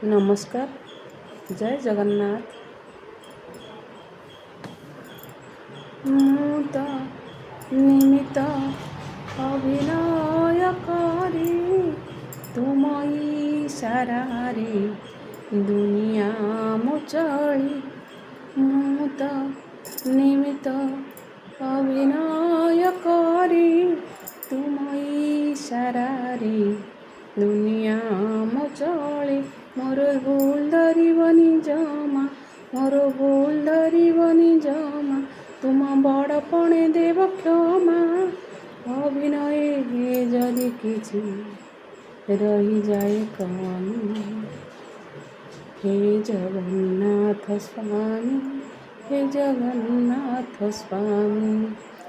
ନମସ୍କାର, ଜୟ ଜଗନ୍ନାଥ। ମୁଁ ତ ନିମିତ ଅଭିନୟ କରି ତୁମ ଇଶାରାରେ ଦୁନିଆ ମୁଁ ଚଳି। ମୁଁ ତ ନିମିତ ଅଭିନୟ କରି ତୁମ ଇଶାରାରେ ଦୁନିଆ ମୁଁ ଚଳେ। ମୋର ଭୁଲ ଧରିବନି ଜମା, ମୋର ଭୁଲ ଧରିବନି ଜମା, ତୁମ ବଡ଼ପଣେ ଦେବ କ୍ଷମା। ଅଭିନୟରେ ଯଦି କିଛି ରହିଯାଏ କମି, ହେ ଜଗନ୍ନାଥ ସ୍ୱାମୀ, ହେ ଜଗନ୍ନାଥ ସ୍ୱାମୀ,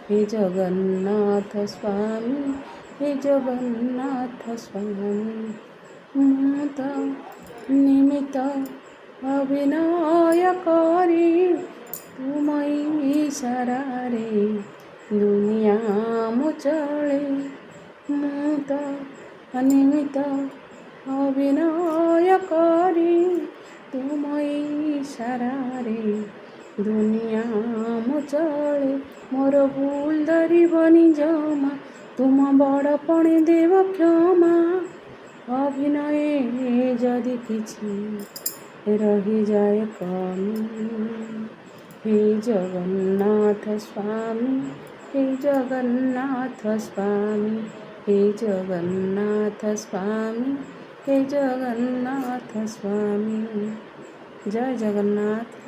ହେ ଜଗନ୍ନାଥ ସ୍ୱାମୀ, ହେ ଜଗନ୍ନାଥ ସ୍ୱାମୀ। ମୁଁ ତ ନିମିତ ଅଭିନୟ କରି ତୁମ ଇଶାରାରେ ଦୁନିଆ ମୁଁ ଚଳେ। ମୁଁ ତ ନିମିତ ଅଭିନୟ କରି ତୁମ ଇଶାରାରେ ଦୁନିଆ ମୁଁ ଚଳେ। ମୋର ଭୁଲ ଧରିବନି ଜମା, ତୁମ ବଡ଼ପଣେ ଦେବ କ୍ଷମା। ଅଭିନୟରେ ଯଦି କିଛି ରହିଯାଏ କମି, ହେ ଜଗନ୍ନାଥ ସ୍ୱାମୀ, ହେ ଜଗନ୍ନାଥ ସ୍ୱାମୀ, ହେ ଜଗନ୍ନାଥ ସ୍ୱାମୀ, ହେ ଜଗନ୍ନାଥ ସ୍ୱାମୀ। ଜୟ ଜଗନ୍ନାଥ।